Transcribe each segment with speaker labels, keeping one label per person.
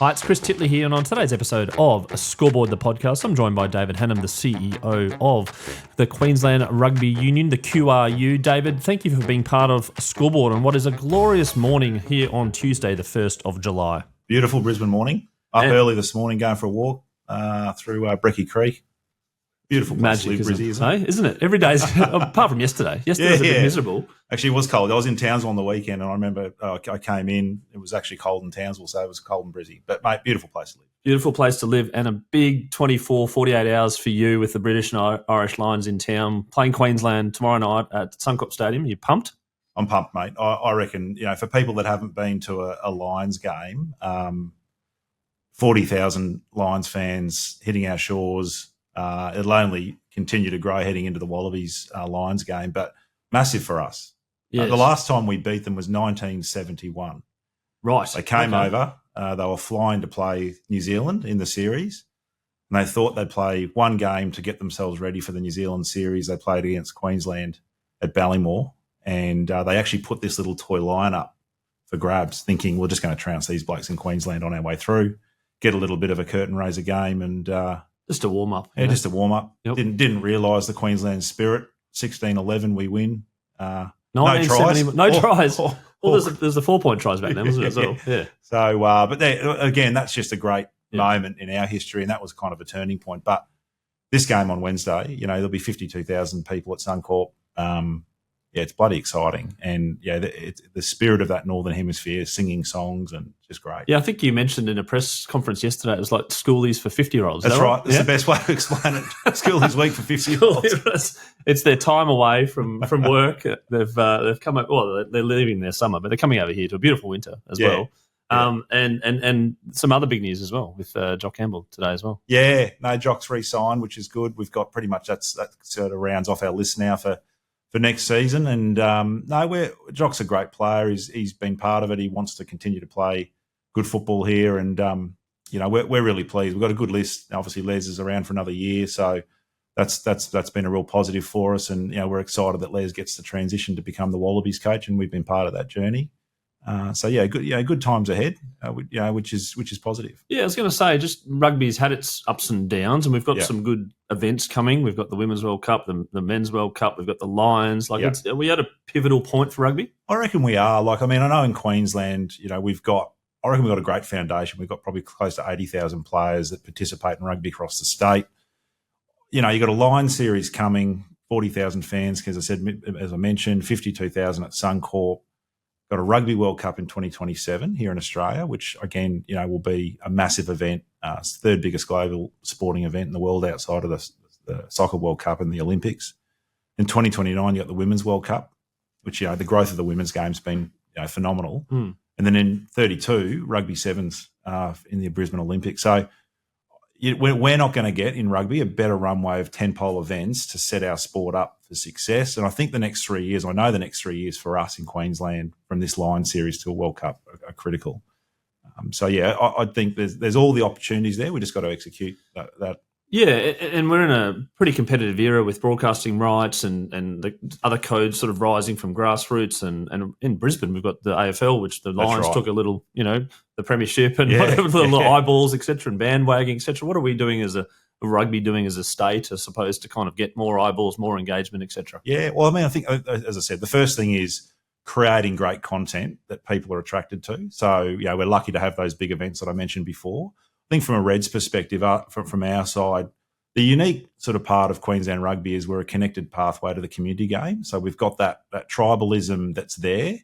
Speaker 1: Hi, it's Chris Titley here, and on today's episode of Scoreboard, the podcast, I'm joined by David Hanham, the CEO of the Queensland Rugby Union, the QRU. David, thank you for being part of Scoreboard on what is a glorious morning here on Tuesday, the 1st of July.
Speaker 2: Beautiful Brisbane morning. Up early this morning, going for a walk through Brecky Creek. Beautiful place to live, Brizzy,
Speaker 1: isn't it? Every day, apart from yesterday. Yesterday was a bit miserable.
Speaker 2: Actually, it was cold. I was in Townsville on the weekend, and I remember I came in. It was actually cold in Townsville, so it was cold and Brizzy. But, mate, beautiful place to live.
Speaker 1: Beautiful place to live, and a big 24, 48 hours for you with the British and Irish Lions in town, playing Queensland tomorrow night at Suncorp Stadium. You pumped?
Speaker 2: I'm pumped, mate. I reckon, for people that haven't been to a Lions game, 40,000 Lions fans hitting our shores. It'll only continue to grow heading into the Wallabies Lions game, but massive for us.
Speaker 1: Yes.
Speaker 2: The last time we beat them was 1971.
Speaker 1: Right.
Speaker 2: They came over. They were flying to play New Zealand in the series, and they thought they'd play one game to get themselves ready for the New Zealand series. They played against Queensland at Ballymore, and they actually put this little toy line up for grabs, thinking we're just going to trounce these blokes in Queensland on our way through, get a little bit of a curtain raiser game, and
Speaker 1: just a warm up.
Speaker 2: Yeah, just a warm up.
Speaker 1: Yep.
Speaker 2: Didn't realise the Queensland spirit. 16-11, we win.
Speaker 1: No tries. No tries. Well, there's the 4-point tries back then, wasn't it? As well? Yeah.
Speaker 2: So, but again, that's just a great moment in our history, and that was kind of a turning point. But this game on Wednesday, there'll be 52,000 people at Suncorp. It's bloody exciting, and the spirit of that Northern Hemisphere, singing songs, and just great.
Speaker 1: Yeah, I think you mentioned in a press conference yesterday, it was like schoolies for 50-yearolds.
Speaker 2: That's right. That's the best way to explain it. Schoolies week for 50-year-olds.
Speaker 1: It's their time away from work. They've come. Well, they're leaving their summer, but they're coming over here to a beautiful winter as well. And some other big news as well with Jock Campbell today as well.
Speaker 2: Yeah, no, Jock's re-signed, which is good. We've got pretty much that sort of rounds off our list now for next season. And Jock's a great player. He's been part of it. He wants to continue to play good football here, and we're really pleased. We've got a good list. Obviously, Les is around for another year, so that's been a real positive for us. And we're excited that Les gets the transition to become the Wallabies coach, and we've been part of that journey. Good times ahead, which is positive.
Speaker 1: Yeah, I was going to say, just rugby's had its ups and downs, and we've got some good events coming. We've got the Women's World Cup, the Men's World Cup. We've got the Lions. Are we at a pivotal point for rugby?
Speaker 2: I reckon we are. I know in Queensland, we've got a great foundation. We've got probably close to 80,000 players that participate in rugby across the state. You've got a Lions series coming, 40,000 fans, as I mentioned, 52,000 at Suncorp. Got a Rugby World Cup in 2027 here in Australia, which, again, will be a massive event. It's the third biggest global sporting event in the world outside of the Soccer World Cup and the Olympics. In 2029, you got the Women's World Cup, which, the growth of the women's game's been phenomenal. And then in 32, Rugby Sevens in the Brisbane Olympics. So we're not going to get in rugby a better runway of tentpole events to set our sport up for success. And I think the next 3 years for us in Queensland from this Lions series to a World Cup are critical. I think there's all the opportunities there. We just got to execute that.
Speaker 1: Yeah, and we're in a pretty competitive era with broadcasting rights and the other codes sort of rising from grassroots. And in Brisbane, we've got the AFL, which the Lions took a little, the premiership and little eyeballs, et cetera, and bandwagging, et cetera. What are we doing as a state, as opposed to kind of get more eyeballs, more engagement, et cetera?
Speaker 2: Yeah, well, I think, as I said, the first thing is creating great content that people are attracted to. So, we're lucky to have those big events that I mentioned before. I think from a Reds perspective, from our side, the unique sort of part of Queensland Rugby is we're a connected pathway to the community game. So we've got that tribalism that's there.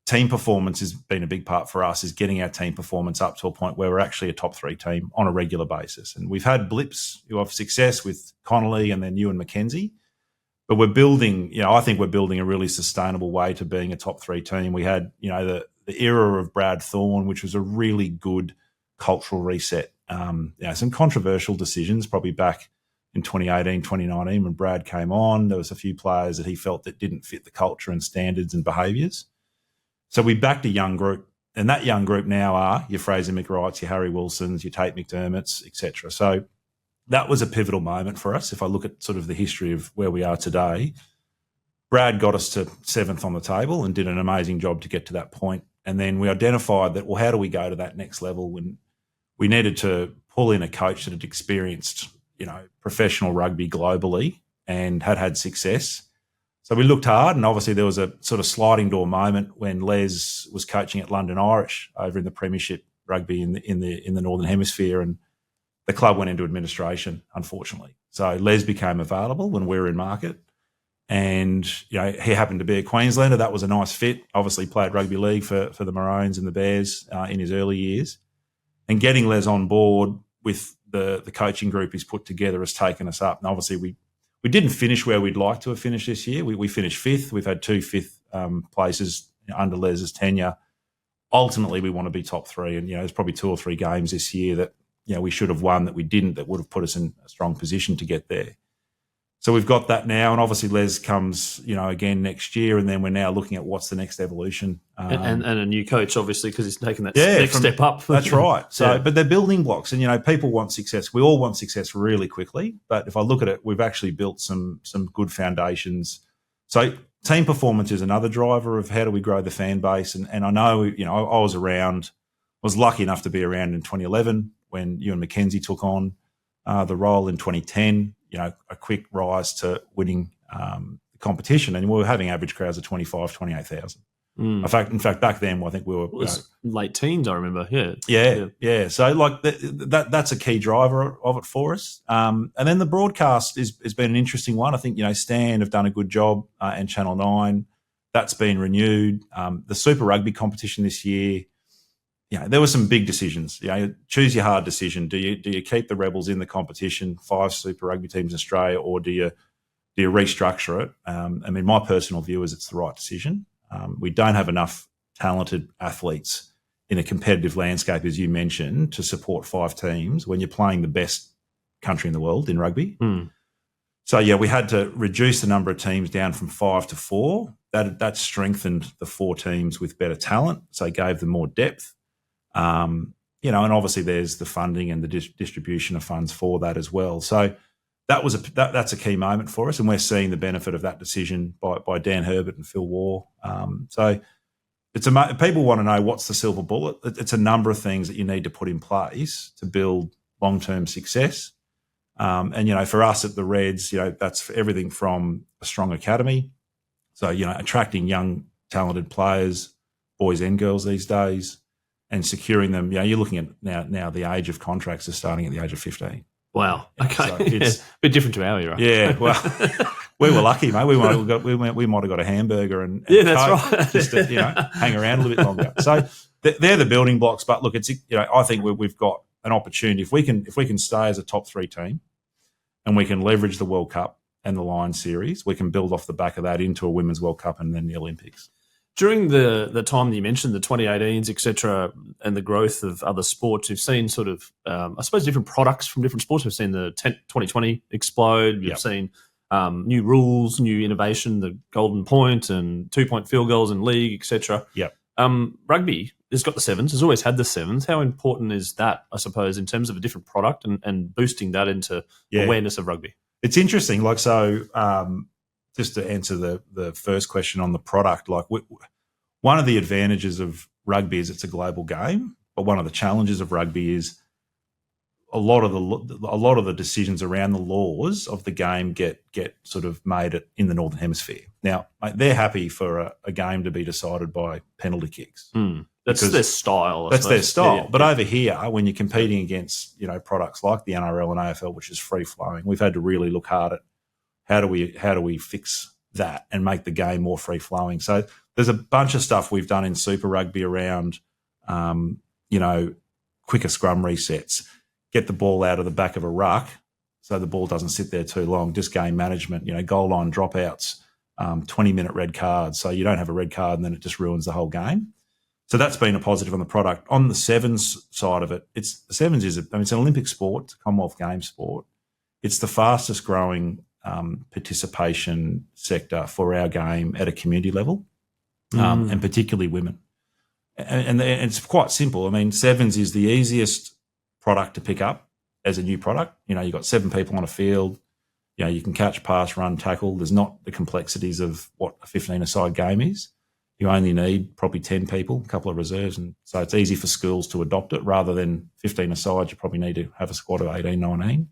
Speaker 2: Team performance has been a big part for us, is getting our team performance up to a point where we're actually a top 3 team on a regular basis. And we've had blips of success with Connolly and then you and Mackenzie. But we're building, I think we're building a really sustainable way to being a top 3 team. We had, the era of Brad Thorne, which was a really good cultural reset. Some controversial decisions probably back in 2018, 2019 when Brad came on. There was a few players that he felt that didn't fit the culture and standards and behaviours. So we backed a young group, and that young group now are your Fraser McWrights, your Harry Wilsons, your Tate McDermotts, etc. So that was a pivotal moment for us. If I look at sort of the history of where we are today, Brad got us to 7th on the table and did an amazing job to get to that point. And then we identified that, well, how do we go to that next level? When we needed to pull in a coach that had experienced, professional rugby globally and had success. So we looked hard, and obviously there was a sort of sliding door moment when Les was coaching at London Irish over in the Premiership rugby in the Northern Hemisphere, and the club went into administration, unfortunately. So Les became available when we were in market, and he happened to be a Queenslander. That was a nice fit. Obviously played rugby league for the Maroons and the Bears in his early years, and getting Les on board with the coaching group he's put together has taken us up. And obviously we didn't finish where we'd like to have finished this year. We finished fifth. We've had 2 fifth places under Les's tenure. Ultimately, we want to be top 3. And, there's probably 2 or 3 games this year that, we should have won that we didn't, that would have put us in a strong position to get there. So we've got that now. And obviously Les comes, again next year. And then we're now looking at what's the next evolution.
Speaker 1: And a new coach, obviously, because he's taken that next step up.
Speaker 2: That's right. So, But they're building blocks, and, people want success. We all want success really quickly. But if I look at it, we've actually built some good foundations. So team performance is another driver of how do we grow the fan base. And I know, I was lucky enough to be around in 2011 when Ewan McKenzie took on the role. In 2010, a quick rise to winning the competition. And we were having average crowds of 25, 28,000. In fact, back then, I think we were... It
Speaker 1: was late teens, I remember,
Speaker 2: Yeah. So, that's a key driver of it for us. And then the broadcast has been an interesting one. I think, Stan have done a good job, and Channel 9. That's been renewed. The Super Rugby competition this year, there were some big decisions. Choose your hard decision. Do you keep the Rebels in the competition, 5 Super Rugby teams in Australia, or do you restructure it? My personal view is it's the right decision. We don't have enough talented athletes in a competitive landscape, as you mentioned, to support 5 teams when you're playing the best country in the world in rugby. So, we had to reduce the number of teams down from 5 to 4. That strengthened the 4 teams with better talent, so gave them more depth. And obviously there's the funding and the distribution of funds for that as well. So that's a key moment for us, and we're seeing the benefit of that decision by Dan Herbert and Phil Waugh. So people want to know what's the silver bullet. It's a number of things that you need to put in place to build long-term success. And for us at the Reds, that's everything from a strong academy. So, attracting young, talented players, boys and girls these days, and securing them. You're looking at now the age of contracts is starting at the age of 15.
Speaker 1: Wow. Okay. So it's a bit different to our era.
Speaker 2: Yeah. Well, we were lucky, mate. We might have got a hamburger and
Speaker 1: that's
Speaker 2: Coke
Speaker 1: right.
Speaker 2: just to, hang around a little bit longer. So they're the building blocks. But look, it's I think we've got an opportunity if we can stay as a top 3 team, and we can leverage the World Cup and the Lions series, we can build off the back of that into a Women's World Cup and then the Olympics.
Speaker 1: During the time that you mentioned, the 2018s, et cetera, and the growth of other sports, we've seen sort of, I suppose, different products from different sports. We've seen the 2020 explode. We've seen new rules, new innovation, the golden point and 2-point field goals in league, et cetera. Rugby has got the 7s, has always had the 7s. How important is that, I suppose, in terms of a different product and boosting that into awareness of rugby?
Speaker 2: It's interesting. Just to answer the first question on the product, one of the advantages of rugby is it's a global game, but one of the challenges of rugby is a lot of the decisions around the laws of the game get sort of made in the Northern Hemisphere. Now, they're happy for a game to be decided by penalty kicks.
Speaker 1: That's their style.
Speaker 2: That's their style. But over here, when you're competing against products like the NRL and AFL, which is free flowing, we've had to really look hard at how do we fix that and make the game more free flowing. So there's a bunch of stuff we've done in Super Rugby around, quicker scrum resets, get the ball out of the back of a ruck so the ball doesn't sit there too long, just game management, goal line dropouts, 20-minute red cards. So you don't have a red card and then it just ruins the whole game. So that's been a positive on the product. On the 7s side of it, the 7s it's an Olympic sport, it's a Commonwealth Games sport. It's the fastest growing participation sector for our game at a community level, and particularly women. And it's quite simple. 7s is the easiest product to pick up as a new product. You've got 7 people on a field. You can catch, pass, run, tackle. There's not the complexities of what a 15-a-side game is. you only need probably 10 people, a couple of reserves. And so it's easy for schools to adopt it rather than 15 aside. You probably need to have a squad of 18, 19.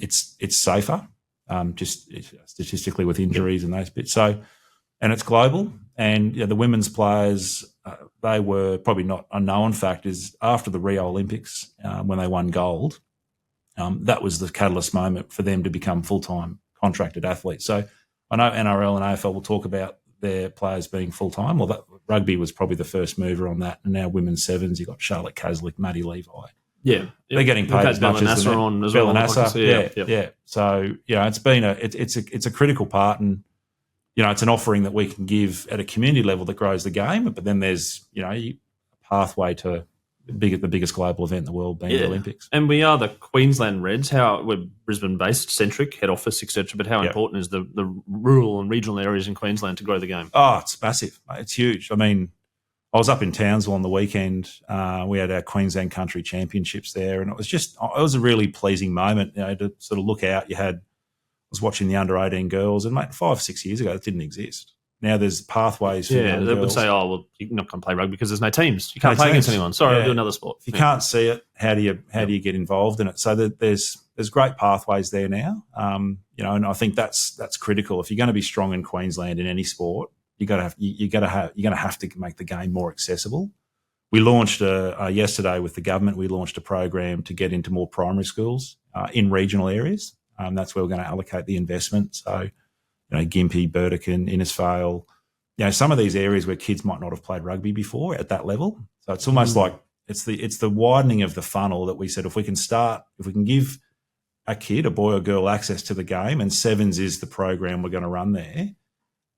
Speaker 2: It's safer, just statistically with injuries and those bits. So, and it's global. And the women's players, they were probably not a known fact is after the Rio Olympics, when they won gold, that was the catalyst moment for them to become full-time contracted athletes. So I know NRL and AFL will talk about their players being full-time. Well, that, rugby was probably the first mover on that. And now women's sevens, you've got Charlotte Caslick, Maddie Levi.
Speaker 1: Yeah.
Speaker 2: They're getting paid as much as the
Speaker 1: on as well.
Speaker 2: Yeah. So, it's been it's a critical part, and, it's an offering that we can give at a community level that grows the game. But then there's, a pathway to the biggest global event in the world being the Olympics.
Speaker 1: And we are the Queensland Reds. We're Brisbane-based, centric, head office, etc. But how important is the rural and regional areas in Queensland to grow the game?
Speaker 2: Oh, it's massive. It's huge. I mean, I was up in Townsville on the weekend. We had our Queensland Country Championships there, and it was a really pleasing moment, to sort of look out. I was watching the under-18 girls, and, mate, 5 or 6 years ago, it didn't exist. Now there's pathways for young
Speaker 1: they
Speaker 2: girls.
Speaker 1: would say, oh, well, you're not going to play rugby because there's no teams. You can't play against anyone. Sorry, I'll do another sport.
Speaker 2: If you can't see it, how do you get involved in it? So there's great pathways there now, and I think that's critical. If you're going to be strong in Queensland in any sport, you're going to have to make the game more accessible. We launched yesterday with the government. We launched a program to get into more primary schools in regional areas. That's where we're going to allocate the investment. So, Gympie, Burdekin, Innisfail, some of these areas where kids might not have played rugby before at that level. So it's almost like it's the widening of the funnel that we said if we can give a kid, a boy or girl, access to the game, and sevens is the program we're going to run there,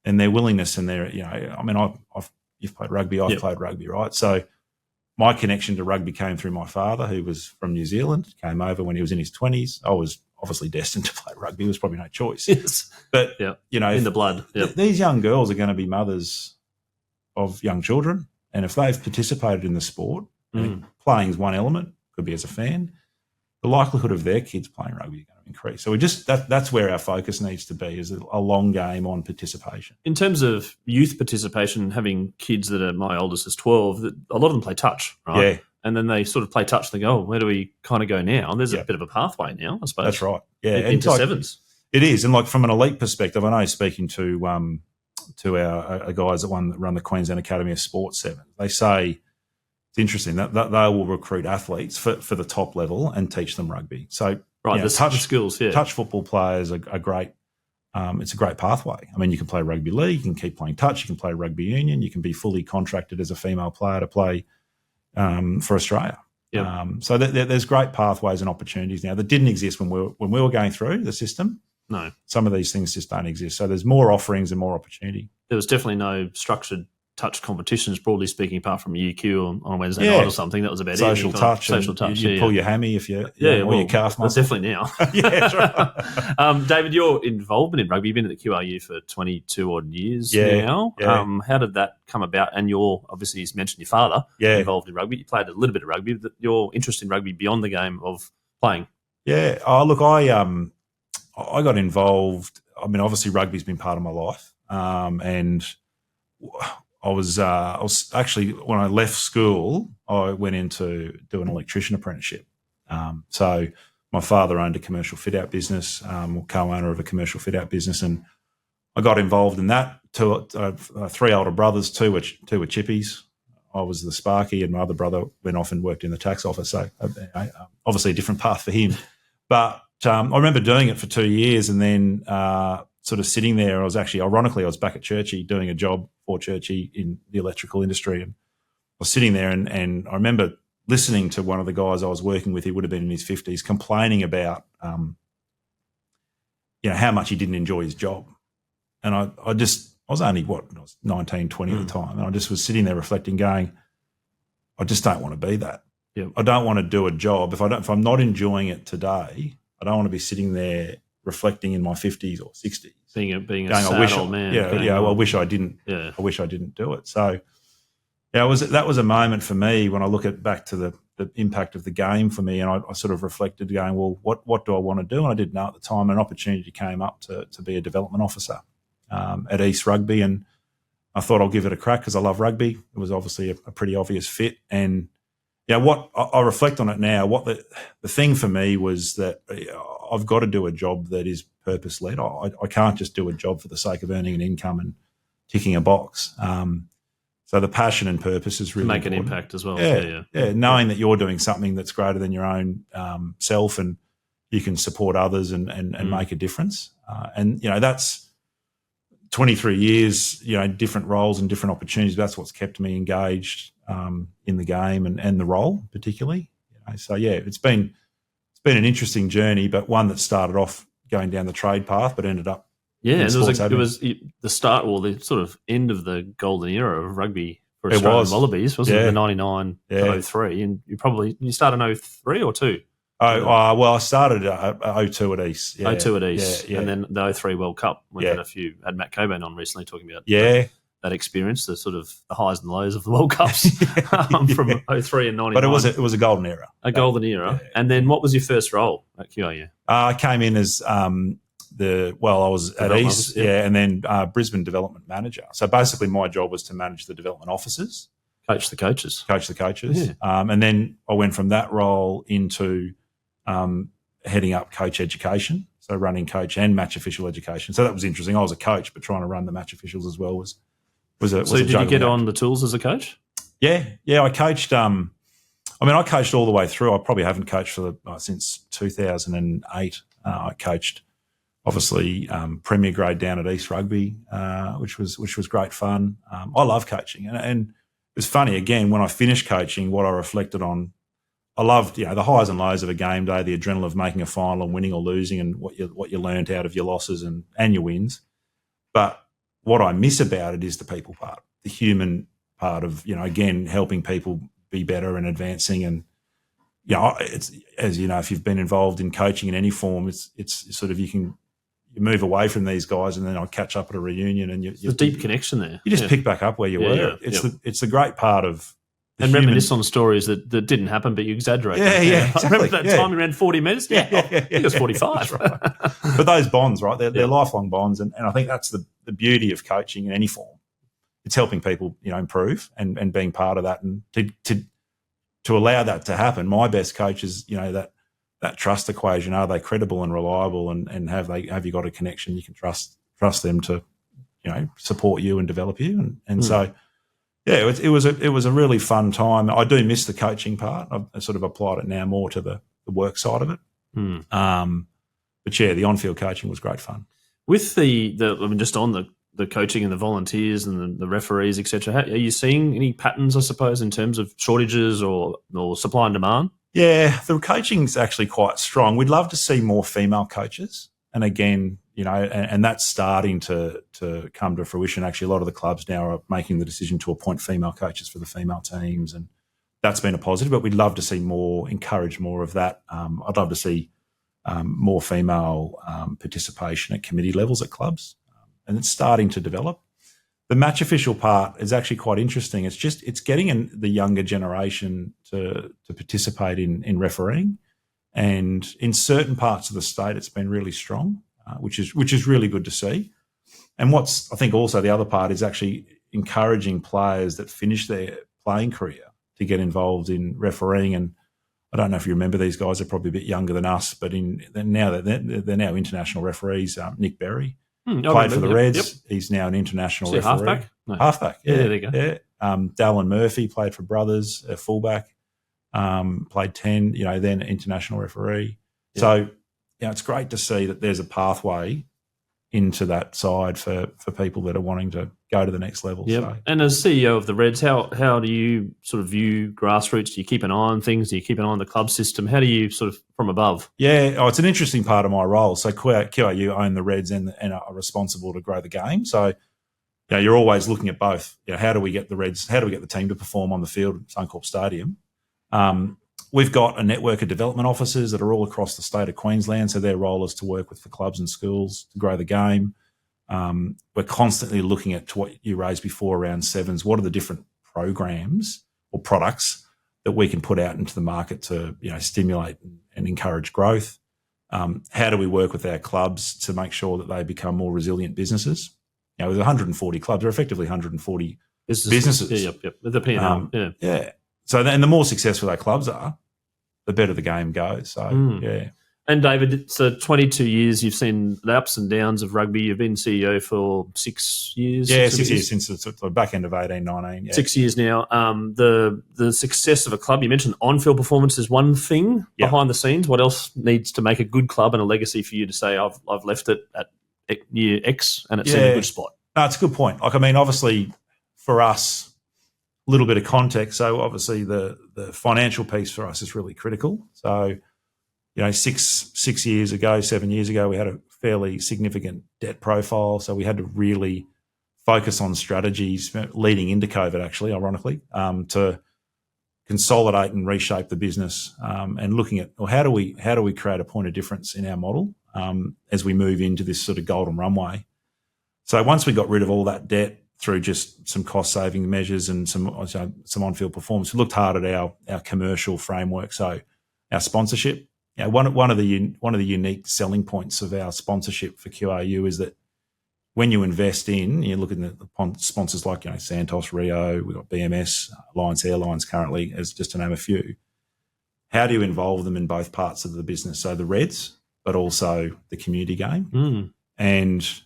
Speaker 2: and their willingness and their, you've played rugby, I've played rugby, right? So my connection to rugby came through my father, who was from New Zealand, came over when he was in his 20s. I was obviously destined to play rugby. There was probably no choice.
Speaker 1: Yes.
Speaker 2: But,
Speaker 1: in the blood.
Speaker 2: These young girls are going to be mothers of young children, and if they've participated in the sport, playing is one element, could be as a fan, the likelihood of their kids playing rugby is going to increase. So that's where our focus needs to be, is a long game on participation.
Speaker 1: In terms of youth participation, having kids that are, my oldest is 12, a lot of them play touch, right?
Speaker 2: Yeah.
Speaker 1: And then they sort of play touch and they go, where do we kind of go now? And there's a bit of a pathway now, I suppose.
Speaker 2: That's right. Yeah.
Speaker 1: Into sevens.
Speaker 2: It is. And from an elite perspective, I know speaking to our guys that run the Queensland Academy of Sport Sevens, they say it's interesting that they will recruit athletes for the top level and teach them rugby. So
Speaker 1: there's touch skills. Yeah,
Speaker 2: touch football players are great. It's a great pathway. I mean, you can play rugby league, you can keep playing touch, you can play rugby union, you can be fully contracted as a female player to play for Australia.
Speaker 1: Yeah.
Speaker 2: So there's great pathways and opportunities now that didn't exist when we were going through the system.
Speaker 1: No,
Speaker 2: some of these things just don't exist. So there's more offerings and more opportunity.
Speaker 1: There was definitely no structured touch competitions, broadly speaking, apart from UQ on Wednesday night or something. That was about
Speaker 2: social
Speaker 1: it.
Speaker 2: Touch.
Speaker 1: You
Speaker 2: pull your hammy if you or your calf muscle.
Speaker 1: Well, definitely now.
Speaker 2: That's right.
Speaker 1: David, your involvement in rugby, you've been at the QRU for 22 odd years now.
Speaker 2: Yeah.
Speaker 1: How did that come about? And you're obviously, you mentioned your father involved in rugby. You played a little bit of rugby, but your interest in rugby beyond the game of playing.
Speaker 2: Yeah. Oh, look, I got involved. I mean, obviously rugby's been part of my life. And I was actually, when I left school, I went in to do an electrician apprenticeship. So my father owned a commercial fit-out business, co-owner of a commercial fit-out business, and I got involved in that. Three older brothers, two were chippies. I was the sparky, and my other brother went off and worked in the tax office. So obviously a different path for him. But I remember doing it for 2 years, and then sort of sitting there. I was back at Churchy doing a job for Churchy in the electrical industry, and I was sitting there, and I remember listening to one of the guys I was working with. He would have been in his 50s, complaining about how much he didn't enjoy his job, and I was only 19, 20 at the time, and I just was sitting there reflecting, going, I just don't want to be that.
Speaker 1: Yep.
Speaker 2: I don't want to do a job if I'm not enjoying it today. I don't want to be sitting there reflecting in my 50s or 60s,
Speaker 1: being a sad old man.
Speaker 2: I wish I didn't.
Speaker 1: Yeah.
Speaker 2: I wish I didn't do it. So, that was a moment for me when I look back to the impact of the game for me, and I sort of reflected, going, well, what do I want to do? And I didn't know at the time. An opportunity came up to be a development officer at East Rugby, and I thought I'll give it a crack because I love rugby. It was obviously a pretty obvious fit. And what I reflect on it now, what the thing for me was that I've got to do a job that is purpose-led. I can't just do a job for the sake of earning an income and ticking a box. So the passion and purpose is really
Speaker 1: make
Speaker 2: important.
Speaker 1: An impact as well.
Speaker 2: Yeah. Knowing that you're doing something that's greater than your own self, and you can support others and make a difference. And that's 23 years, different roles and different opportunities. That's what's kept me engaged in the game and the role particularly. So it's been an interesting journey, but one that started off going down the trade path, but ended up.
Speaker 1: Yeah, and it was the start or the sort of end of the golden era of rugby for Australian Wallabies, wasn't it? The 99 to 03, and you started in 03 or 2?
Speaker 2: Well, I started 02 at East.
Speaker 1: 02 at East, and then the 03 World Cup. We had Matt Coburn on recently talking about that experience, the sort of the highs and lows of the World Cups from 03 and 99.
Speaker 2: But it was a golden era.
Speaker 1: Golden era. Yeah. And then what was your first role at QRU?
Speaker 2: I came in as I was at East, and then Brisbane development manager. So basically my job was to manage the development officers.
Speaker 1: Coach the coaches.
Speaker 2: Yeah. And then I went from that role into heading up coach education, so running coach and match official education. So that was interesting. I was a coach, but trying to run the match officials as well was a
Speaker 1: So did you get on the tools as a coach?
Speaker 2: Yeah. I coached. I coached all the way through. I probably haven't coached since 2008. I coached, obviously, Premier grade down at East Rugby, which was great fun. I love coaching, and it was funny. Again, when I finished coaching, what I reflected on, I loved the highs and lows of a game day, the adrenaline of making a final and winning or losing, and what you learned out of your losses and your wins. But what I miss about it is the people part, the human part of again helping people be better and advancing. And it's, as you know, if you've been involved in coaching in any form, it's sort of you move away from these guys, and then I catch up at a reunion, and
Speaker 1: there's a deep connection there.
Speaker 2: You just pick back up where you were. It's the great part of.
Speaker 1: And reminisce on stories that didn't happen, but you exaggerate.
Speaker 2: Yeah, exactly.
Speaker 1: Remember that time you ran 40 metres? I think it was 45.
Speaker 2: Right. But those bonds, right, they're lifelong bonds, and I think that's the beauty of coaching in any form. It's helping people, improve and being part of that, and to allow that to happen. My best coaches, that trust equation, are they credible and reliable, and have you got a connection you can trust them to, support you and develop you, and so. Yeah, it was a really fun time. I do miss the coaching part. I've sort of applied it now more to the work side of it. But the on-field coaching was great fun.
Speaker 1: With just on the coaching and the volunteers and the referees, etc. Are you seeing any patterns, I suppose, in terms of shortages or supply and demand?
Speaker 2: Yeah, the coaching's actually quite strong. We'd love to see more female coaches, and again, and that's starting to come to fruition. Actually, a lot of the clubs now are making the decision to appoint female coaches for the female teams, and that's been a positive. But we'd love to see encourage more of that. I'd love to see more female participation at committee levels at clubs, and it's starting to develop. The match official part is actually quite interesting. It's getting the younger generation to participate in refereeing, and in certain parts of the state, it's been really strong. Which is really good to see. And what's I think also the other part is actually encouraging players that finish their playing career to get involved in refereeing. And I don't know if you remember, these guys are probably a bit younger than us, but they're now international referees. Nick Berry played for the Reds. Yep. He's now an international referee.
Speaker 1: Halfback? No.
Speaker 2: Halfback, yeah.
Speaker 1: There you go.
Speaker 2: Yeah. Dallin Murphy played for Brothers, a fullback, played 10, then international referee. Yep. So, it's great to see that there's a pathway into that side for people that are wanting to go to the next level.
Speaker 1: Yep.
Speaker 2: So.
Speaker 1: And as CEO of the Reds, how do you sort of view grassroots? Do you keep an eye on things? Do you keep an eye on the club system? How do you sort of from above?
Speaker 2: Yeah, it's an interesting part of my role. So QRU own the Reds and are responsible to grow the game. So you're always looking at both. How do we get the Reds? How do we get the team to perform on the field at Suncorp Stadium? We've got a network of development officers that are all across the state of Queensland, so their role is to work with the clubs and schools to grow the game. We're constantly looking at, to what you raised before around sevens, what are the different programs or products that we can put out into the market to stimulate and encourage growth? How do we work with our clubs to make sure that they become more resilient businesses? with 140 clubs, there are effectively 140 businesses.
Speaker 1: Yep. The P&L,
Speaker 2: Yeah. So, and the more successful our clubs are, the better the game goes. So, yeah.
Speaker 1: And David, so 22 years, you've seen the ups and downs of rugby. You've been CEO for 6 years.
Speaker 2: Yeah, 6 years since the back end of 18, 19. Yeah.
Speaker 1: 6 years now. The success of a club, you mentioned on-field performance is one thing. Behind the scenes, what else needs to make a good club and a legacy for you to say, I've left it at year X and it's in a good spot?
Speaker 2: That's a good point. Obviously, for us, a little bit of context. So obviously the financial piece for us is really critical. So, 6 years ago, 7 years ago, we had a fairly significant debt profile. So we had to really focus on strategies leading into COVID, actually, ironically, to consolidate and reshape the business, and looking at, well, how do we create a point of difference in our model as we move into this sort of golden runway. So once we got rid of all that debt through just some cost saving measures and some on-field performance, we looked hard at our commercial framework. So our sponsorship. One of the unique selling points of our sponsorship for QRU is that when you invest in, you look at the sponsors like Santos, Rio, we've got BMS, Alliance Airlines currently, as just to name a few. How do you involve them in both parts of the business? So the Reds, but also the community game. And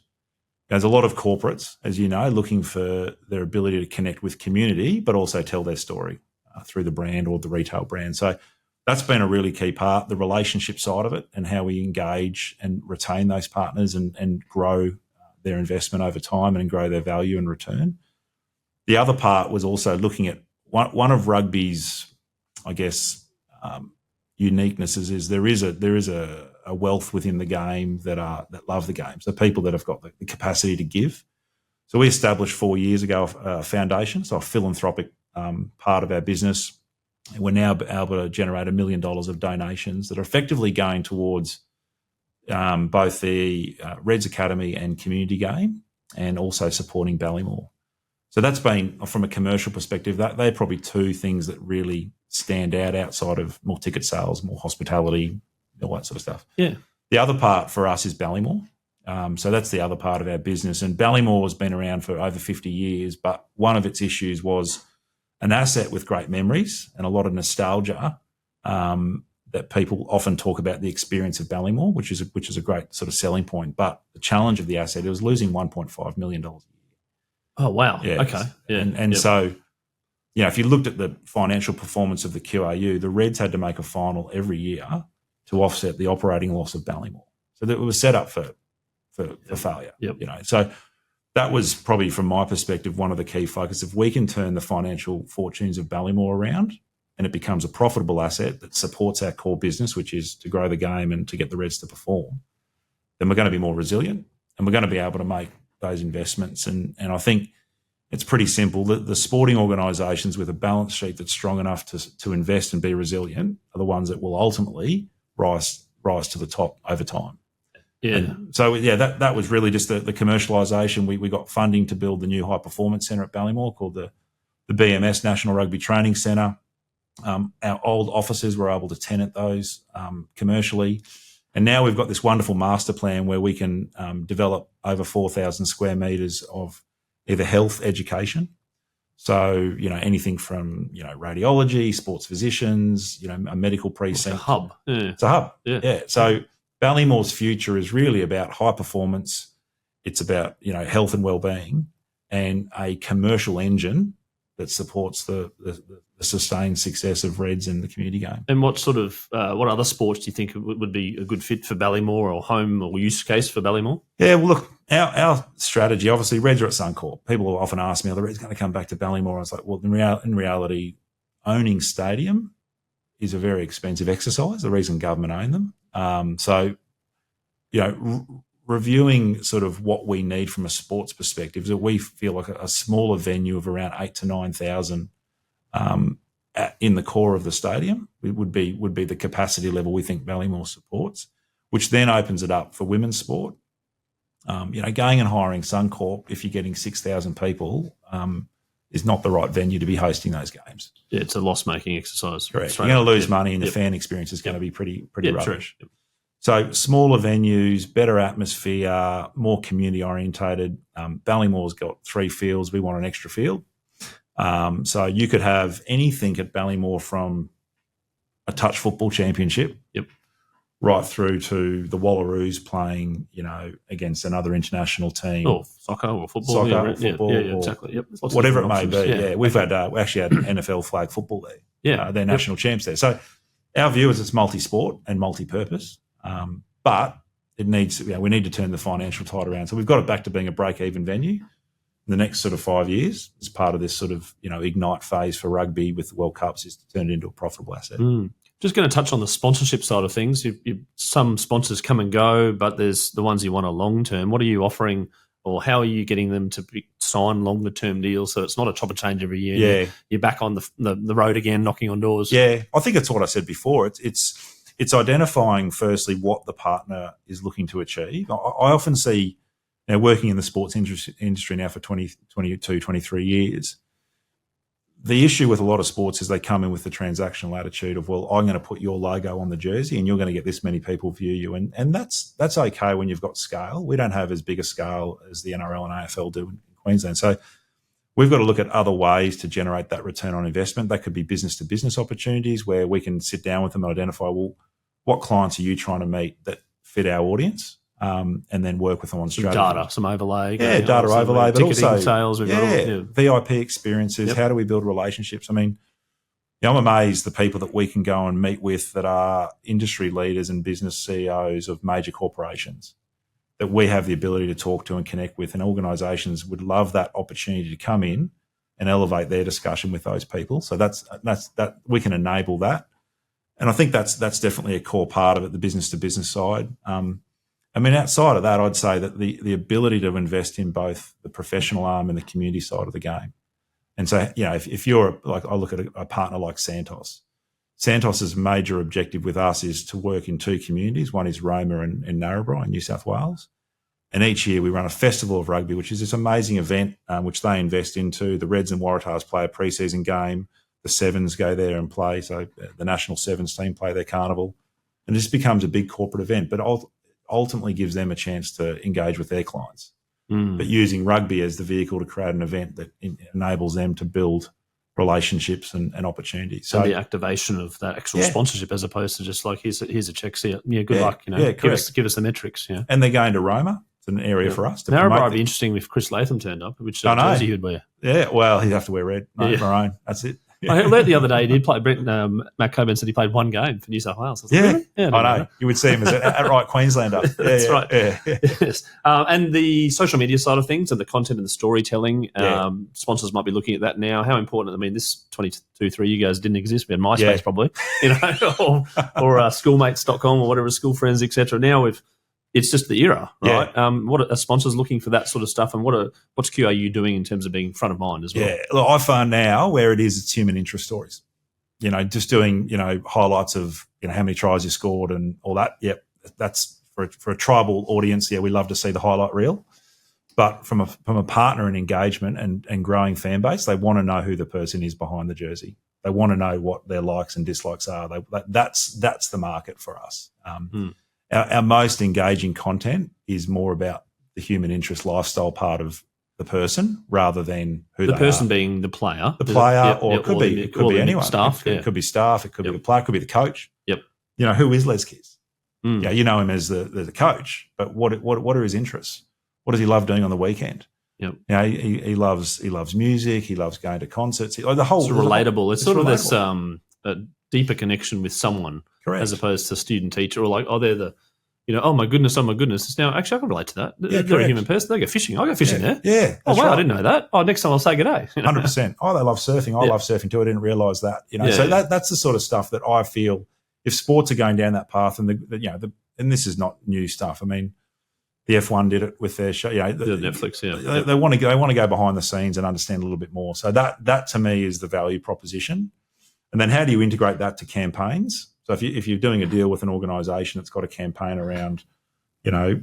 Speaker 2: there's a lot of corporates, as you know, looking for their ability to connect with community, but also tell their story through the brand or the retail brand. So that's been a really key part, the relationship side of it and how we engage and retain those partners and grow their investment over time and grow their value and return. The other part was also looking at one of rugby's, I guess, uniquenesses is there is a wealth within the game that love the game. So people that have got the capacity to give. So we established 4 years ago a foundation, so a philanthropic part of our business. And we're now able to generate $1 million of donations that are effectively going towards both the Reds Academy and community game, and also supporting Ballymore. So that's been, from a commercial perspective, they're probably two things that really stand out outside of more ticket sales, more hospitality, all that sort of stuff.
Speaker 1: Yeah.
Speaker 2: The other part for us is Ballymore. So that's the other part of our business. And Ballymore has been around for over 50 years, but one of its issues was an asset with great memories and a lot of nostalgia, that people often talk about the experience of Ballymore, which is a great sort of selling point. But the challenge of the asset, it was losing $1.5 million a year.
Speaker 1: Oh, wow.
Speaker 2: Yeah.
Speaker 1: Okay. Yeah.
Speaker 2: And so, if you looked at the financial performance of the QRU, the Reds had to make a final every year to offset the operating loss of Ballymore. So that it was set up for failure.
Speaker 1: Yep.
Speaker 2: So that was probably, from my perspective, one of the key focus. If we can turn the financial fortunes of Ballymore around and it becomes a profitable asset that supports our core business, which is to grow the game and to get the Reds to perform, then we're going to be more resilient and we're going to be able to make those investments. And I think it's pretty simple. The sporting organisations with a balance sheet that's strong enough to invest and be resilient are the ones that will ultimately rise to the top over time.
Speaker 1: Yeah.
Speaker 2: And so that was really just the commercialisation. We got funding to build the new high performance centre at Ballymore called the BMS National Rugby Training Centre. Our old offices were able to tenant those commercially. And now we've got this wonderful master plan where we can develop over 4,000 square metres of either health education. So, anything from, radiology, sports physicians, a medical precinct.
Speaker 1: It's a hub. Yeah.
Speaker 2: It's a hub.
Speaker 1: Yeah.
Speaker 2: So Ballymore's future is really about high performance. It's about, health and wellbeing and a commercial engine that supports the sustained success of Reds in the community game.
Speaker 1: And what sort of what other sports do you think would be a good fit for Ballymore, or home or use case for Ballymore?
Speaker 2: Yeah, well, look, our strategy, obviously, Reds are at Suncorp. People will often ask me, are the Reds going to come back to Ballymore? I was like, well, in reality, owning stadium is a very expensive exercise, the reason government own them. Reviewing sort of what we need from a sports perspective is that we feel like a smaller venue of around 8,000 to 9,000 in the core of the stadium would be the capacity level we think Ballymore supports, which then opens it up for women's sport. Going and hiring Suncorp, if you're getting 6,000 people, is not the right venue to be hosting those games.
Speaker 1: Yeah, it's a loss-making exercise.
Speaker 2: Correct. You're going to lose money, and the fan experience is going to be pretty rubbish.
Speaker 1: True.
Speaker 2: So smaller venues, better atmosphere, more community orientated. Ballymore's got 3 fields. We want an extra field. So you could have anything at Ballymore from a touch football championship, right through to the Wallaroos playing, against another international team.
Speaker 1: Or soccer or football.
Speaker 2: Or football.
Speaker 1: Yeah, exactly. Yep.
Speaker 2: Whatever it may be. Yeah. We've had, we actually had NFL flag football there.
Speaker 1: Yeah.
Speaker 2: They're national champs there. So our view is it's multi-sport and multi-purpose. But it needs, we need to turn the financial tide around. So we've got it back to being a break-even venue in the next sort of 5 years as part of this sort of, ignite phase for rugby with the World Cups is to turn it into a profitable asset.
Speaker 1: Just going to touch on the sponsorship side of things. Some sponsors come and go, but there's the ones you want a long-term. What are you offering, or how are you getting them to sign longer-term deals so it's not a chop and change every year?
Speaker 2: Yeah.
Speaker 1: You're back on the road again, knocking on doors.
Speaker 2: Yeah, I think it's what I said before. It's identifying, firstly, what the partner is looking to achieve. I often see, working in the sports industry now for 22, 23 years, the issue with a lot of sports is they come in with the transactional attitude of, well, I'm going to put your logo on the jersey and you're going to get this many people view you. And that's okay when you've got scale. We don't have as big a scale as the NRL and AFL do in Queensland. So we've got to look at other ways to generate that return on investment. That could be business-to-business opportunities where we can sit down with them and identify, well, what clients are you trying to meet that fit our audience, and then work with them on strategy.
Speaker 1: Data, some overlay.
Speaker 2: Yeah, data overlay, but also
Speaker 1: sales.
Speaker 2: VIP experiences. Yep. How do we build relationships? I mean, I'm amazed the people that we can go and meet with that are industry leaders and business CEOs of major corporations that we have the ability to talk to and connect with, and organisations would love that opportunity to come in and elevate their discussion with those people. So that's we can enable that. And I think that's definitely a core part of it, the business to business side. Outside of that, I'd say that the ability to invest in both the professional arm and the community side of the game. And so, if you're I look at a partner like Santos. Santos's major objective with us is to work in 2 communities. One is Roma and Narrabri in New South Wales. And each year we run a festival of rugby, which is this amazing event which they invest into. The Reds and Waratahs play a pre-season game. The Sevens go there and play. So the national Sevens team play their carnival. And it just becomes a big corporate event, but ultimately gives them a chance to engage with their clients. But using rugby as the vehicle to create an event that enables them to build relationships and opportunities. So
Speaker 1: and the activation of that actual sponsorship, as opposed to just like here's a check, see it. Good luck. Give us the metrics. Yeah,
Speaker 2: and they're going to Roma. It's an area for us to
Speaker 1: Narrabri
Speaker 2: promote.
Speaker 1: Would be interesting if Chris Latham turned up, which jersey he'd wear.
Speaker 2: Yeah, well, he'd have to wear red. Maroon. That's it.
Speaker 1: I heard the other day he did play. Matt Coburn said he played 1 game for New South Wales. I was like, really?
Speaker 2: Yeah, I know. You would see him as an outright Queenslander.
Speaker 1: That's right. Yeah. Yes. And the social media side of things and the content and the storytelling, sponsors might be looking at that now. How important? I mean, this 22-3 you guys didn't exist. We had MySpace probably, or schoolmates.com or whatever, school friends, etc. Now it's just the era, right? What are sponsors looking for that sort of stuff, and what's QAU doing in terms of being front of mind as well? Yeah,
Speaker 2: look, I find now where it's human interest stories. Just doing highlights of how many tries you scored and all that. Yep, that's for a tribal audience. Yeah, we love to see the highlight reel, but from a partner and engagement and growing fan base, they want to know who the person is behind the jersey. They want to know what their likes and dislikes are. That's the market for us. Our most engaging content is more about the human interest lifestyle part of the person rather than who
Speaker 1: the
Speaker 2: they
Speaker 1: person
Speaker 2: are.
Speaker 1: being the player.
Speaker 2: The player, or it could be anyone.
Speaker 1: Staff,
Speaker 2: it could be staff, it could be the player, it could be the coach.
Speaker 1: Yep.
Speaker 2: Who is Les Kiss? Yeah, you know him as the coach, but what are his interests? What does he love doing on the weekend?
Speaker 1: Yep.
Speaker 2: He loves music, he loves going to concerts. The whole
Speaker 1: it's relatable. It's sort
Speaker 2: relatable.
Speaker 1: Of this a deeper connection with someone.
Speaker 2: Correct.
Speaker 1: As opposed to student teacher, or like, they're the, oh my goodness. It's now, actually I can relate to that. They're a human person. They go fishing. I go fishing there.
Speaker 2: Yeah.
Speaker 1: Oh, wow, right. I didn't know that. Oh, next time I'll say good day.
Speaker 2: 100%. Oh, they love surfing. I love surfing too. I didn't realise that. That's the sort of stuff that I feel if sports are going down that path, and and this is not new stuff. I mean, the F1 did it with their show. The
Speaker 1: Netflix.
Speaker 2: They want to go behind the scenes and understand a little bit more. So that to me is the value proposition. And then how do you integrate that to campaigns? So if you're doing a deal with an organisation that's got a campaign around, a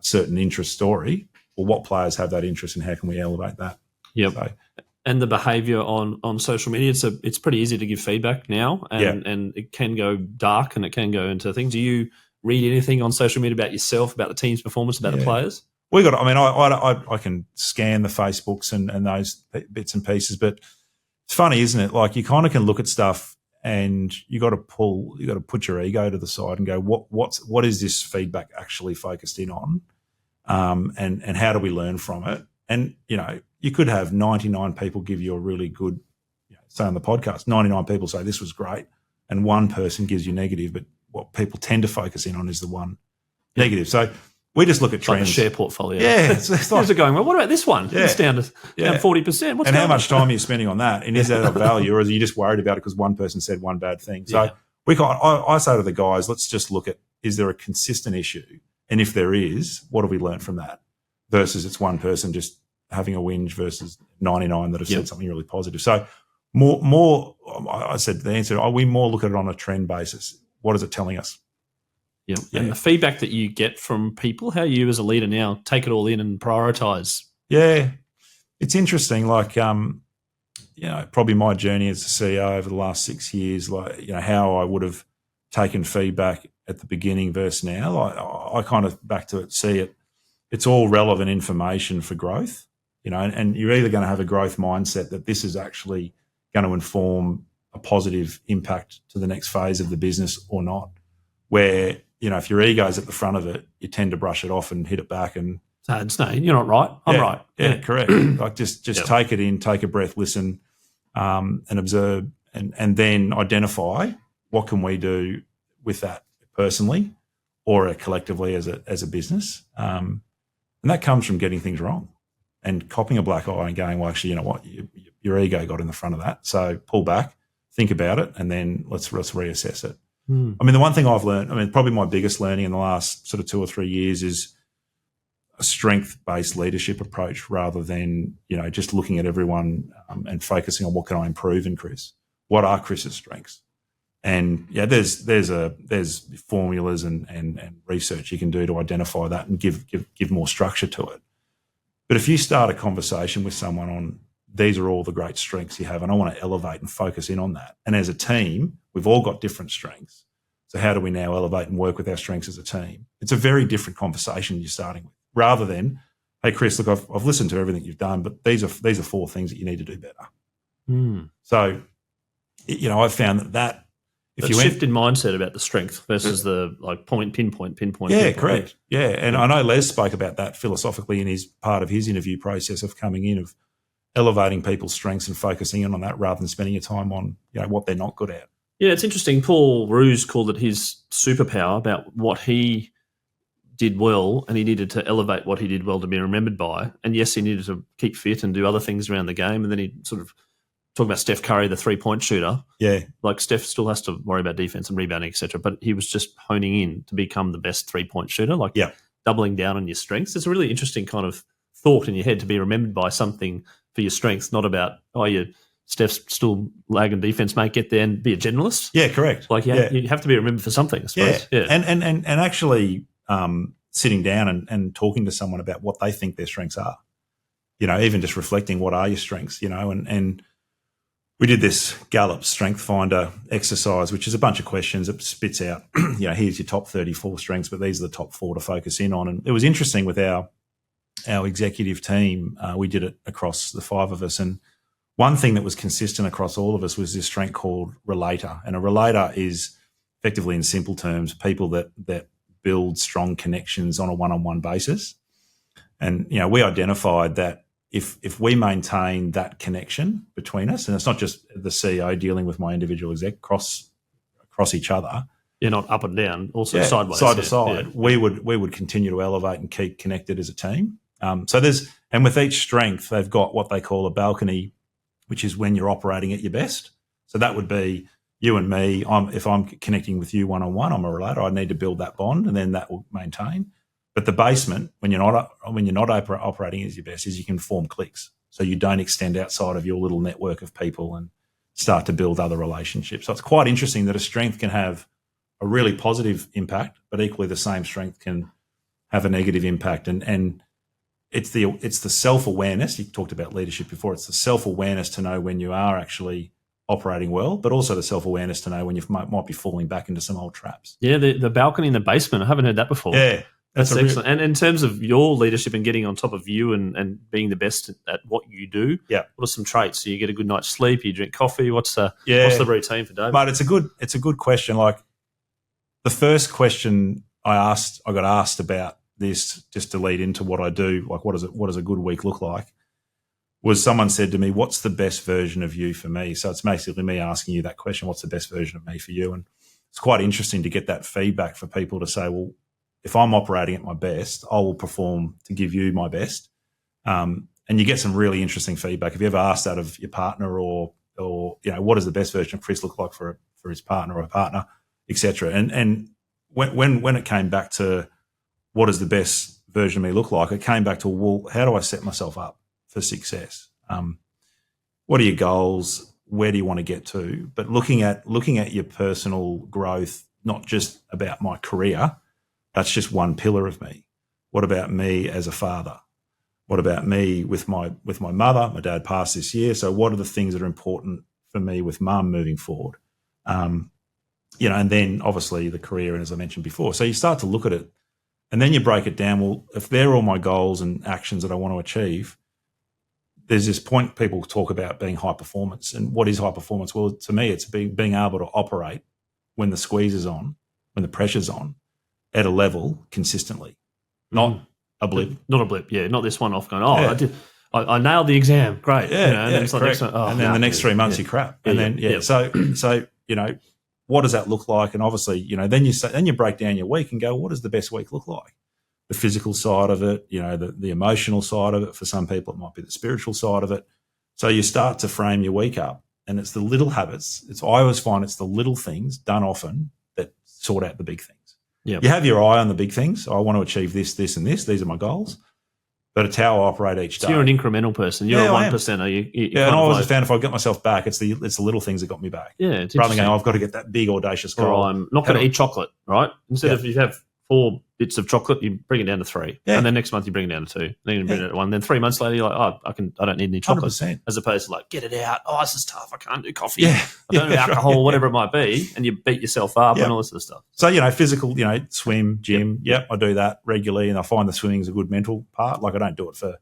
Speaker 2: certain interest story, well, what players have that interest and how can we elevate that?
Speaker 1: Yep. So, and the behaviour on social media, it's pretty easy to give feedback now, and it can go dark and it can go into things. read anything on social media about yourself, about the team's performance, about the players?
Speaker 2: We got. I mean, I can scan the Facebooks and those bits and pieces, but it's funny, isn't it? Like you kind of can look at stuff, and you got to put your ego to the side and go, what is this feedback actually focused in on, and how do we learn from it? And you could have 99 people give you a really good, say on the podcast, 99 people say this was great, and one person gives you negative, but what people tend to focus in on is the one negative. So we just look at trends. Like
Speaker 1: the share portfolio.
Speaker 2: Yeah. It's like,
Speaker 1: going, well, what about this one?
Speaker 2: Yeah.
Speaker 1: It's down 40%.
Speaker 2: And how much time are you spending on that? And is that of value, or are you just worried about it because one person said one bad thing? So I say to the guys, let's just look at, is there a consistent issue? And if there is, what have we learned from that? Versus it's one person just having a whinge versus 99 that have said something really positive. So more, I said the answer, we more look at it on a trend basis. What is it telling us?
Speaker 1: Yeah. And the feedback that you get from people, how you as a leader now take it all in and prioritise?
Speaker 2: Yeah. It's interesting. Like, probably my journey as a CEO over the last 6 years, like, how I would have taken feedback at the beginning versus now. I kind of back to it, see it. It's all relevant information for growth, and you're either going to have a growth mindset that this is actually going to inform a positive impact to the next phase of the business or not, where, if your ego's at the front of it, you tend to brush it off and hit it back and
Speaker 1: no, you're not right. I'm right.
Speaker 2: Yeah, correct. Like just take it in, take a breath, listen, and observe, and then identify what can we do with that personally or collectively as a business. And that comes from getting things wrong and copping a black eye and going, well, actually, you know what, your ego got in the front of that. So pull back, think about it, and then let's reassess it. I mean, the one thing I've learned, probably my biggest learning in the last sort of 2 or 3 years is a strength-based leadership approach rather than, just looking at everyone and focusing on what can I improve in Chris? What are Chris's strengths? And there's formulas and research you can do to identify that and give more structure to it. But if you start a conversation with someone on these are all the great strengths you have, and I want to elevate and focus in on that. And as a team, we've all got different strengths. So how do we now elevate and work with our strengths as a team? It's a very different conversation you're starting with, rather than, hey, Chris, look, I've listened to everything you've done, but these are 4 things that you need to do better. So, I've found that if you
Speaker 1: shift in mindset about the strength versus the pinpoint.
Speaker 2: Yeah, correct. Yeah, and I know Les spoke about that philosophically in his part of his interview process of coming in, of elevating people's strengths and focusing in on that rather than spending your time on what they're not good at.
Speaker 1: Yeah, it's interesting. Paul Roos called it his superpower about what he did well, and he needed to elevate what he did well to be remembered by. And yes, he needed to keep fit and do other things around the game. And then he sort of talk about Steph Curry, the 3-point shooter.
Speaker 2: Yeah.
Speaker 1: Like Steph still has to worry about defense and rebounding, et cetera, but he was just honing in to become the best 3-point shooter, doubling down on your strengths. It's a really interesting kind of thought in your head to be remembered by something for your strengths, not about, Steph's still lagging defense, mate, get there and be a generalist.
Speaker 2: Yeah, correct.
Speaker 1: You have to be remembered for something, I suppose.
Speaker 2: Yeah. And actually sitting down and talking to someone about what they think their strengths are. Even just reflecting what are your strengths, and we did this Gallup Strength Finder exercise, which is a bunch of questions that spits out, here's your top 34 strengths, but these are the top 4 to focus in on. And it was interesting with our executive team. We did it across the 5 of us. And one thing that was consistent across all of us was this strength called relator. And a relator is effectively, in simple terms, people that build strong connections on a one-on-one basis. And, we identified that if we maintain that connection between us, and it's not just the CEO dealing with my individual exec across each other.
Speaker 1: You're not up and down, also sideways.
Speaker 2: Side to side. We would continue to elevate and keep connected as a team. And with each strength, they've got what they call a balcony, which is when you're operating at your best. So that would be you and me. If I'm connecting with you one-on-one, I'm a relator. I need to build that bond, and then that will maintain. But the basement, when you're not operating as your best, is you can form cliques. So you don't extend outside of your little network of people and start to build other relationships. So it's quite interesting that a strength can have a really positive impact, but equally the same strength can have a negative impact. And it's the self-awareness. You talked about leadership before. It's the self-awareness to know when you are actually operating well, but also the self-awareness to know when you might be falling back into some old traps.
Speaker 1: Yeah, the balcony in the basement. I haven't heard that before.
Speaker 2: Yeah.
Speaker 1: That's excellent. And in terms of your leadership and getting on top of you and being the best at what you do, what are some traits? So you get a good night's sleep, you drink coffee. What's the routine for David?
Speaker 2: But it's a good question. Like the first question I got asked about this, just to lead into what I do, like what does a good week look like, was someone said to me, what's the best version of you for me? So it's basically me asking you that question, what's the best version of me for you? And it's quite interesting to get that feedback for people to say, well, if I'm operating at my best, I will perform to give you my best. And you get some really interesting feedback. Have you ever asked that of your partner or what does the best version of Chris look like for his partner or a partner, et cetera? And when it came back to what does the best version of me look like, it came back to, well, how do I set myself up for success? What are your goals? Where do you want to get to? But looking at your personal growth, not just about my career, that's just one pillar of me. What about me as a father? What about me with my mother? My dad passed this year. So what are the things that are important for me with mum moving forward? And then obviously the career, and as I mentioned before. So you start to look at it and then you break it down. Well, if they're all my goals and actions that I want to achieve, there's this point people talk about being high performance. And what is high performance? Well, to me, it's being able to operate when the squeeze is on, when the pressure's on, at a level consistently, not a blip.
Speaker 1: Not a blip, yeah. Not this one off going, I nailed the exam, great.
Speaker 2: Yeah,
Speaker 1: and then it's like
Speaker 2: correct. And then the next 3 months you crap. And then, so what does that look like? And obviously, then you break down your week and go, what does the best week look like? The physical side of it, the emotional side of it. For some people, it might be the spiritual side of it. So you start to frame your week up, and it's the little habits. I always find it's the little things done often that sort out the big things.
Speaker 1: Yep.
Speaker 2: You have your eye on the big things. I want to achieve this, this, and this. These are my goals. But it's how I operate each day.
Speaker 1: So you're an incremental person. You're a 1%er.
Speaker 2: And I always found if I get myself back, it's the little things that got me back.
Speaker 1: Yeah, it's
Speaker 2: rather than going, I've got to get that big audacious goal.
Speaker 1: Or I'm not going to eat chocolate, right? Instead of you have 4 bits of chocolate, you bring it down to 3. And then next month you bring it down to 2. Then you bring it to 1. Then 3 months later, you're like, I don't need any chocolate.
Speaker 2: 100%.
Speaker 1: As opposed to like, get it out. Oh, this is tough. I can't do coffee. I don't do alcohol, whatever it might be. And you beat yourself up and all this sort of stuff.
Speaker 2: So, physical, swim, gym. Yep, I do that regularly. And I find the swimming's a good mental part. Like I don't do it for,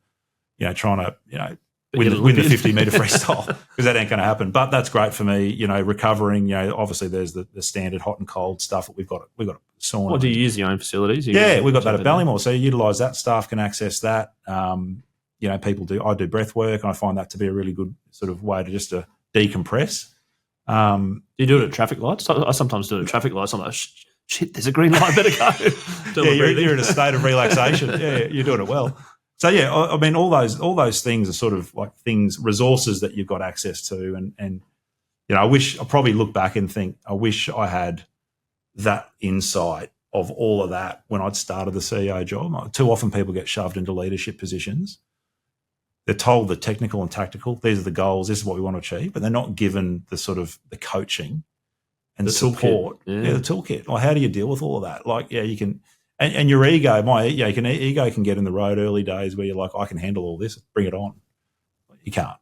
Speaker 2: trying to, win the 50-metre freestyle because that ain't going to happen. But that's great for me, recovering. Obviously there's the standard hot and cold stuff that we've got a sauna.
Speaker 1: Well, do you use your own facilities?
Speaker 2: We've got that at Ballymore. So you utilise that. Staff can access that. People do. I do breath work, and I find that to be a really good sort of way to decompress.
Speaker 1: Do you do it at traffic lights? I sometimes do it at traffic lights. I'm like, shit, there's a green light, better go.
Speaker 2: You're in a state of relaxation. You're doing it well. So I mean, all those things are sort of like resources that you've got access to, and I probably look back and think I wish I had that insight of all of that when I'd started the CEO job. Too often people get shoved into leadership positions. They're told the technical and tactical, these are the goals, this is what we want to achieve, but they're not given the sort of the coaching and the support.
Speaker 1: Toolkit.
Speaker 2: The toolkit. Like, how do you deal with all of that? Like, you can. And your ego, ego can get in the road early days where you're like, I can handle all this, bring it on. You can't.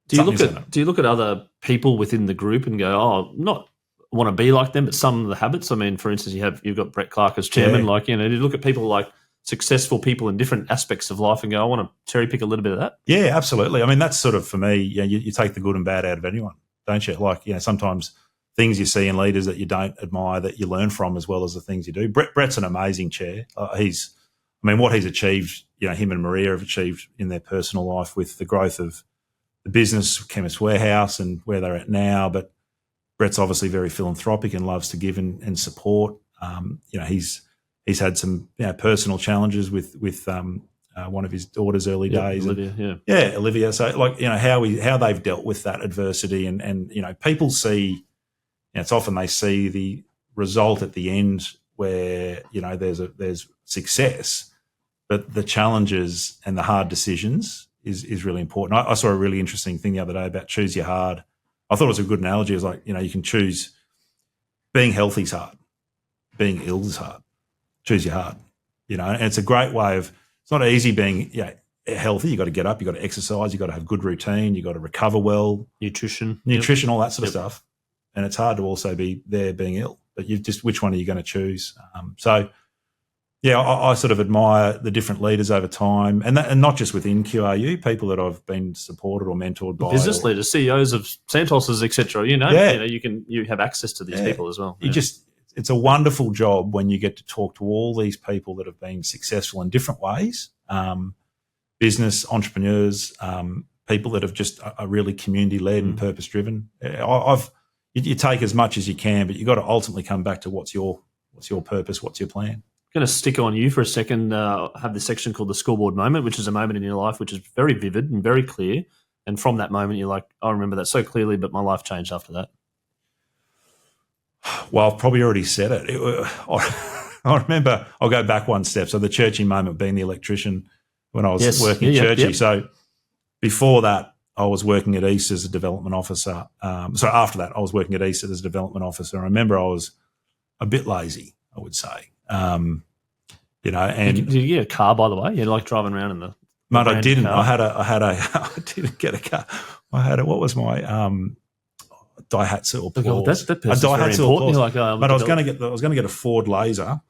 Speaker 1: Do you look at other people within the group and go, not want to be like them, but some of the habits? I mean, for instance, you've got Brett Clark as chairman. Do you look at people like successful people in different aspects of life and go, I want to cherry pick a little bit of that?
Speaker 2: Yeah, absolutely. I mean, that's sort of for me. You take the good and bad out of anyone, don't you? Like, sometimes things you see in leaders that you don't admire that you learn from as well as the things you do. Brett's an amazing chair. What he's achieved, him and Maria have achieved in their personal life with the growth of the business, Chemist Warehouse, and where they're at now. But Brett's obviously very philanthropic and loves to give and support. He's had some personal challenges with one of his daughter's early days.
Speaker 1: Olivia.
Speaker 2: So how they've dealt with that adversity and people see. It's often they see the result at the end where there's success, but the challenges and the hard decisions is really important. I saw a really interesting thing the other day about choose your hard. I thought it was a good analogy. It was like you can choose being healthy is hard, being ill is hard. Choose your hard, and it's a great way of. It's not easy being healthy. You got to get up. You got to exercise. You got to have good routine. You got to recover well.
Speaker 1: Nutrition,
Speaker 2: all that sort of stuff. And it's hard to also be there being ill. But you just, which one are you going to choose? I sort of admire the different leaders over time, and not just within QRU, people that I've been supported or mentored by.
Speaker 1: Business leaders, CEOs of Santos's, etc. You have access to these people as well.
Speaker 2: It's a wonderful job when you get to talk to all these people that have been successful in different ways, business, entrepreneurs, people that have just are really community-led and purpose-driven. You take as much as you can, but you've got to ultimately come back to what's your purpose, what's your plan.
Speaker 1: I'm going to stick on you for a second. Have this section called the Scoreboard moment, which is a moment in your life which is very vivid and very clear. And from that moment, you're like, I remember that so clearly, but my life changed after that.
Speaker 2: Well, I've probably already said it. I remember, I'll go back one step. So the Churchy moment being the electrician when I was working at Churchy. Yep. So before that, I was working at East as a development officer. So after that, I was working at East as a development officer. I remember I was a bit lazy, I would say. And
Speaker 1: did you get a car, by the way? You like driving around in the
Speaker 2: mate, I didn't. Car? I didn't get a car. I had what was my Daihatsu or Porsche.
Speaker 1: That person's very important.
Speaker 2: But I was going to get a Ford Laser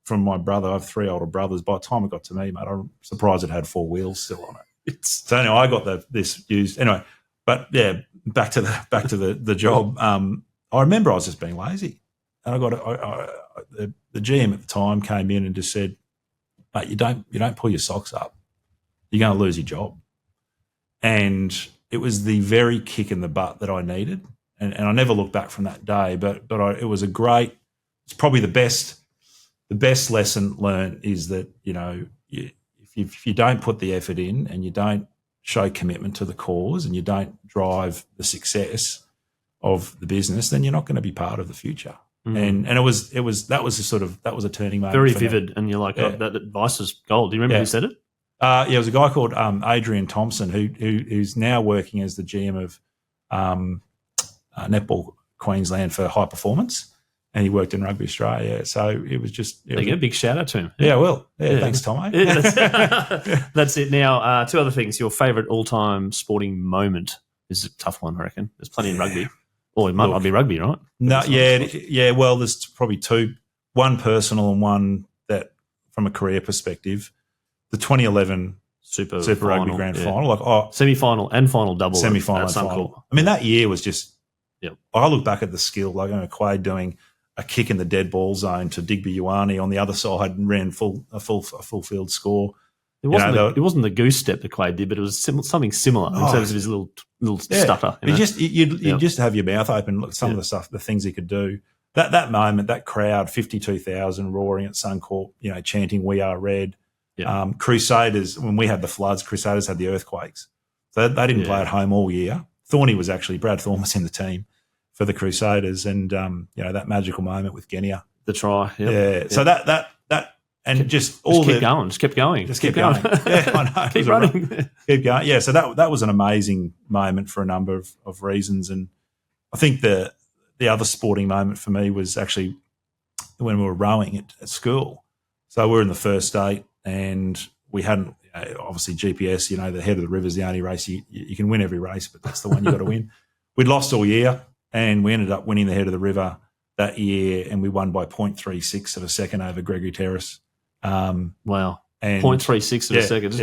Speaker 2: from my brother. I have 3 older brothers. By the time it got to me, mate, I'm surprised it had 4 wheels still on it. So anyway, I got this used anyway. But yeah, back to the job. I remember I was just being lazy, and I got the GM at the time came in and just said, "Mate, you don't pull your socks up, you're going to lose your job." And it was the very kick in the butt that I needed, and I never looked back from that day. But it was it's probably the best lesson learned is that if you don't put the effort in and you don't show commitment to the cause and you don't drive the success of the business, then you're not going to be part of the future. And it was that was a turning moment.
Speaker 1: Very vivid, me. And you're like, that advice is gold. Do you remember who said it?
Speaker 2: It was a guy called Adrian Thompson who's now working as the GM of Netball Queensland for high performance, and he worked in Rugby Australia. So it was just
Speaker 1: a big shout out to him.
Speaker 2: Yeah, well, thanks, Tomo.
Speaker 1: That's it. Now, 2 other things. Your favourite all-time sporting moment is a tough one, I reckon. There's plenty in rugby. Or it might not be rugby, right?
Speaker 2: No, well, there's probably 2, one personal and one that from a career perspective. The 2011 Super Rugby Grand Final,
Speaker 1: semi-final and final double.
Speaker 2: Semi-final and final. I mean, that year was just. Yep. I look back at the skill, like Quade doing a kick in the dead ball zone to Digby Ioane on the other side and ran a full field score.
Speaker 1: It wasn't the goose step that Quade did, but it was something similar in terms of his little stutter.
Speaker 2: You just have your mouth open. Look, some of the things he could do. That moment, that crowd, 52,000 roaring at Suncorp, chanting "We Are Red." Yeah. Crusaders, when we had the floods, Crusaders had the earthquakes. So they didn't play at home all year. Brad Thorne was in the team for the Crusaders, and that magical moment with Genia,
Speaker 1: the try. Yep.
Speaker 2: Yeah. So that. And just
Speaker 1: kept going.
Speaker 2: Just kept going. Yeah, I know.
Speaker 1: Keep running.
Speaker 2: Keep going. Yeah, so that was an amazing moment for a number of reasons. And I think the other sporting moment for me was actually when we were rowing at school. So we were in the first state and we hadn't, obviously GPS, the head of the river is the only race. You can win every race, but that's the one you got to win. We'd lost all year and we ended up winning the head of the river that year, and we won by 0.36 of a second over Gregory Terrace.
Speaker 1: Wow.
Speaker 2: And
Speaker 1: 0.36 of a second.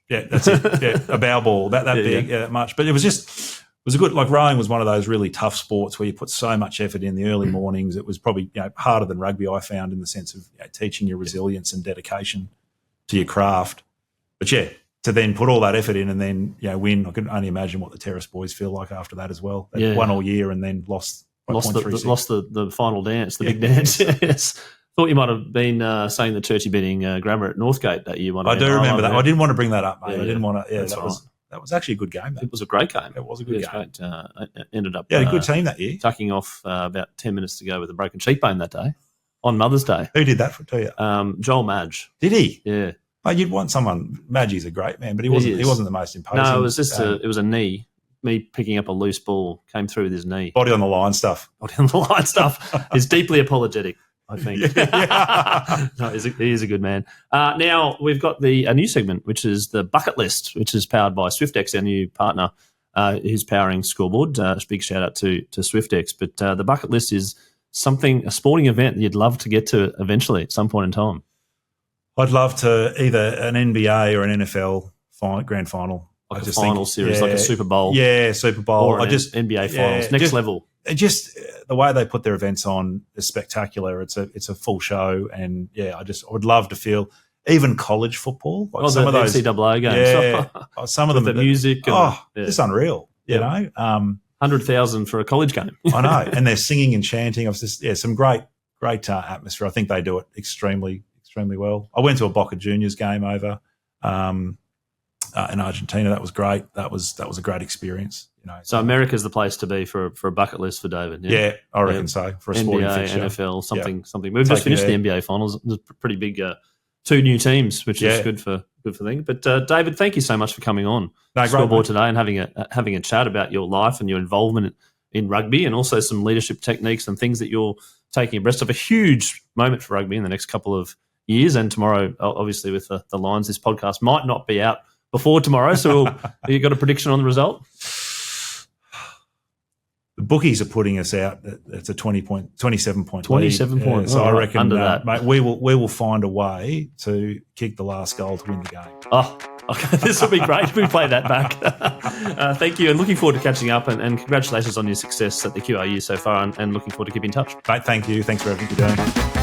Speaker 2: Yeah, that's it. Yeah, a bow ball, that big, that much. But it was a good, like rowing was one of those really tough sports where you put so much effort in the early mornings. It was probably harder than rugby, I found, in the sense of teaching your resilience and dedication to your craft. But to then put all that effort in and then win, I can only imagine what the Terrace boys feel like after that as well. They won all year and then lost
Speaker 1: the final dance, the big dance. Yes. Thought you might have been saying the Churchy beating Grammar at Northgate that year.
Speaker 2: I do remember that. I didn't want to bring that up, mate.
Speaker 1: Yeah,
Speaker 2: I didn't want to. That was actually a good game.
Speaker 1: It was a great game.
Speaker 2: It was a good game.
Speaker 1: It ended up.
Speaker 2: A good team that year.
Speaker 1: Tucking off about 10 minutes to go with a broken cheekbone that day on Mother's Day.
Speaker 2: Who did that to you?
Speaker 1: Joel Madge.
Speaker 2: Did he?
Speaker 1: Yeah.
Speaker 2: Oh, you'd want someone. Madgie's a great man, but he wasn't the most imposing.
Speaker 1: No, it was just it was a knee. Me picking up a loose ball came through with his knee.
Speaker 2: Body on the line stuff.
Speaker 1: Is deeply apologetic. I think. No, he is a good man. Now we've got a new segment, which is the bucket list, which is powered by Swyftx, our new partner, who's powering Scoreboard. Big shout out to Swyftx. But the bucket list is a sporting event that you'd love to get to eventually at some point in time.
Speaker 2: I'd love to either an NBA or an NFL grand final.
Speaker 1: Like a final series, like a Super Bowl.
Speaker 2: Yeah, Super Bowl.
Speaker 1: Or NBA finals, next level.
Speaker 2: Just the way they put their events on is spectacular. It's a full show, and I would love to feel even college football.
Speaker 1: Like some of those NCAA games.
Speaker 2: Yeah, some of them.
Speaker 1: The music.
Speaker 2: It's unreal. You know,
Speaker 1: 100,000 for a college game.
Speaker 2: I know, and they're singing and chanting. Some great atmosphere. I think they do it extremely well. I went to a Boca Juniors game over in Argentina. That was great. That was a great experience.
Speaker 1: So America's the place to be for a bucket list for David.
Speaker 2: Yeah, I reckon so. For a sporting
Speaker 1: NBA,
Speaker 2: fixture.
Speaker 1: NFL, something. We've just finished the NBA finals. There's pretty big 2 new teams, which is good for things. But David, thank you so much for coming on Scoreboard today and having a chat about your life and your involvement in rugby, and also some leadership techniques and things that you're taking abreast of. A huge moment for rugby in the next couple of years, and tomorrow, obviously, with the Lions. This podcast might not be out before tomorrow, so you got a prediction on the result?
Speaker 2: The bookies are putting us out. It's a 27 point.
Speaker 1: 27 point.
Speaker 2: So I reckon
Speaker 1: under that,
Speaker 2: mate, we will find a way to kick the last goal to win the game.
Speaker 1: Oh, okay. This will be great. We play that back. Thank you, and looking forward to catching up. And congratulations on your success at the QRU so far. And looking forward to keeping in touch.
Speaker 2: Mate, thank you. Thanks for everything you're doing.